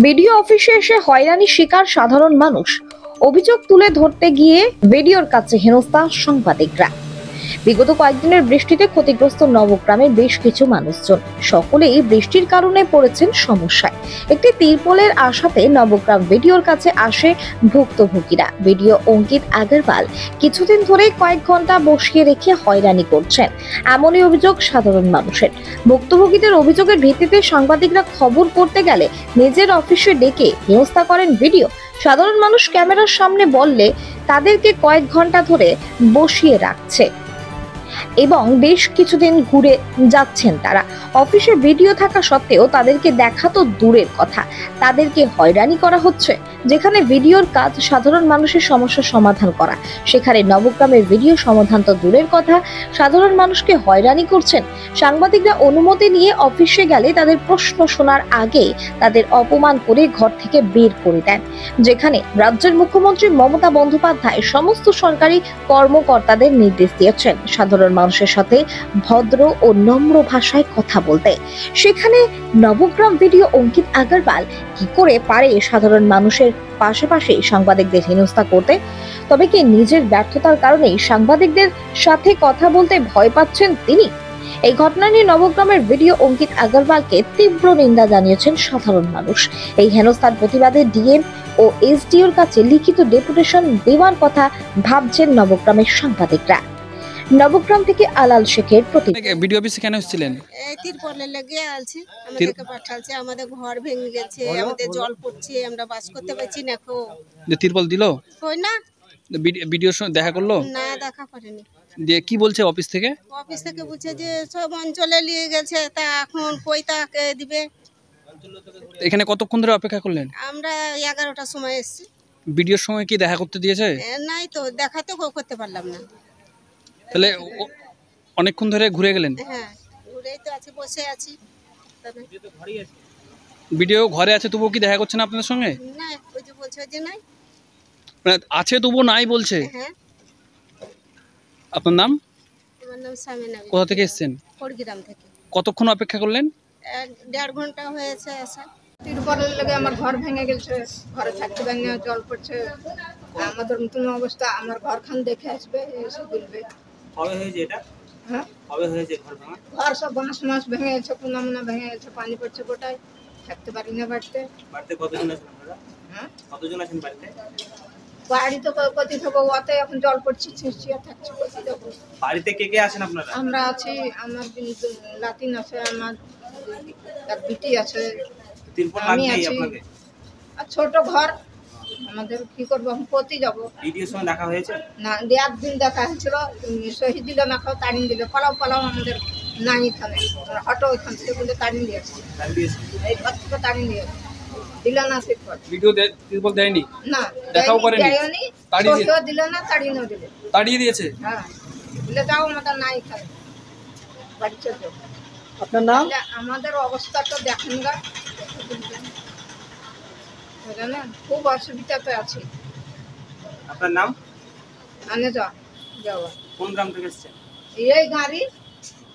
BDO অফিসে এসে হয়রানির শিকার সাধারণ মানুষ। অভিযোগ তুলে ধরতে গিয়ে ভিডিওর কাছে হেনস্থা সাংবাদিকরা। বিগত কয়েকদিনের বৃষ্টিতে ক্ষতিগ্রস্ত নবগ্রামের বেশ কিছু মানুষজন সকলেই বৃষ্টির কারণে পড়েছেন সমস্যায়। একটি তিরপলের আশাতে নবগ্রাম ভিডিওর কাছে আসে ভুক্তভোগীরা। ভিডিও অঙ্কিত আগরওয়াল কিছুদিন ধরে কয়েক ঘন্টা বসিয়ে রেখে হয়রানি করছেন, এমনই অভিযোগ সাধারণ মানুষের। ভুক্তভোগীদের অভিযোগের ভিত্তিতে সাংবাদিকরা খবর করতে গেলে নিজের অফিসে ডেকে হেনস্থা করেন ভিডিও। সাধারণ মানুষ ক্যামেরার সামনে বললে তাদেরকে কয়েক ঘন্টা ধরে বসিয়ে রাখছে এবং বেশ কিছুদিন ঘুরে যাচ্ছেন তারা। অফিসে ভিডিও থাকা সত্ত্বেও তাদেরকে দেখা তো দূরের কথা, তাদেরকে হয়রানি করা হচ্ছে। যেখানে ভিডিওর কাজ সাধারণ মানুষের সমস্যা সমাধান করা, সেখানে নবগ্রামের ভিডিও সমাধান তো দূরের কথা, সাধারণ মানুষকে হয়রানি করছেন। সাংবাদিকরা অনুমতি নিয়ে অফিসে গেলে তাদের প্রশ্ন শোনার আগে তাদের অপমান করে ঘর থেকে বের করে দেন। যেখানে রাজ্যের মুখ্যমন্ত্রী মমতা বন্দ্যোপাধ্যায় সমস্ত সরকারি কর্মকর্তাদের নির্দেশ দিয়েছেন সাধারণ মানুষের সাথে ভদ্র ও নম্র ভাষায় কথা বলতে। সেখানে নবগ্রাম ভিডিও অঙ্কিত আগরওয়াল কি করে পারে সাধারণ মানুষের পাশাপাশি সাংবাদিকদের হেনস্থা করতে? তবে কি নিজের ব্যর্থতার কারণেই সাংবাদিকদের সাথে কথা বলতে ভয় পাচ্ছেন তিনি? এই ঘটনা নিয়ে নবগ্রামের ভিডিও অঙ্কিত আগরওয়ালকে তীব্র নিন্দা জানিয়েছেন সাধারণ মানুষ। এই হেনস্থার প্রতিবাদে ডিএম ও এসডিওর কাছে লিখিত ডেপুটেশন দেওয়ার কথা ভাবছেন নবগ্রামের সাংবাদিকরা। নবগ্রাম থেকে আলাল শেখের প্রতিবেদন। ভিডিও অফিসে কেন এসেছিলেন? এই তিরপলে লেগে আছে, আমাদেরকে পাঠালছে, আমাদের ঘর ভেঙে গেছে, আমাদের জল পড়ছে, আমরা বাস করতে পারছি না। তিরপল দিল কই না, ভিডিওর সঙ্গে দেখা করলো না দেখা করেনি। দিয়ে কি বলছে অফিস থেকে? অফিস থেকে বলছে যে সব অঞ্চলে নিয়ে গেছে, তা এখন কই তাকে দিবে। এখানে কতক্ষণ ধরে অপেক্ষা করলেন? আমরা 11টার সময় এসেছি। ভিডিওর সঙ্গে কি দেখা করতে দিয়েছে? নাই তো, দেখাতে করতে পারলাম না। তাহলে অনেকক্ষণ ধরে ঘুরে গেলেন? হ্যাঁ, ঘুরেই তো আছি, বসে আছি। ভিডিও ঘরে আছে তবুও কি দেখা করছে না আপনাদের সঙ্গে? না, ওই যে বলছে যে নাই, মানে আছে তবুও নাই বলছে। হ্যাঁ। আপনার নাম? আমার নাম সামিনা। কোথা থেকে এসেছেন? খড়গ্রাম থেকে। কতক্ষণ অপেক্ষা করলেন? 1.5 ঘন্টা হয়েছে আসা। তিরপলের লেগে আমার ঘর ভেঙে গেছে, ঘরে থাকতে পারি না, জল পড়ছে। আমাদের মতন অবস্থা, আমার ঘরখান দেখে আসবে, এসে বলবে। কবে হয়েছে এটা? হ্যাঁ, কবে হয়েছে ঘর ভাঙা? ঘর সব বাঁশ ভেঙে গেছে, কোনা ভেঙে গেছে, পানি পড়ছে গোটায়, থাকতে পারি না বাড়িতে। বাড়িতে কতজন আছেন আপনারা? হ্যাঁ, কতজন আছেন বাড়িতে? বাড়ি তো কতি থাকবো, ওতে এখন জল পড়ছে, ছিঁচিয়ে থাকছে, কতি থাকবো। বাড়িতে কে কে আছেন আপনারা? আমরা আছি, আমার লাতিন আছে, আমার এক বিটি আছে, তিরপল আমি লাগবেই আছি। আপনাদের? আর ছোট ঘর আমাদের, কি করবো, আমি কোথায় যাবো? ভিডিওর সঙ্গে দেখা হয়েছে? না, একদিন দেখা হয়েছিল, শহীদ দিল না, খাও তাড়িয়ে দিল, পালাও আমাদের নাই এখানে, হটো ওইখান থেকে বলে তাড়িয়ে দিয়েছে, তাই দিয়েছে? এই ঘর থেকে তাড়িয়ে দিয়েছে, দিল না তিরপল। ভিডিও তিরপল দেয়নি? না, দেখাও করেনি? দেয়নি, তাড়িয়ে দিয়ে- সহিও দিল না, তাড়িয়ে দিল। তাড়িয়ে দিয়েছে? হ্যাঁ, বলে যাও, আমাদের নাই এখানে, বাড়ি চলে যাও। আপনার নাম? তাহলে আমাদের অবস্থাটা দেখেন গা, জানেন, খুব অসুবিধাতে আছি। আপনার নাম? আনে যাওয়া কোন গ্রাম থেকে এসেছেন? এই গাড়ি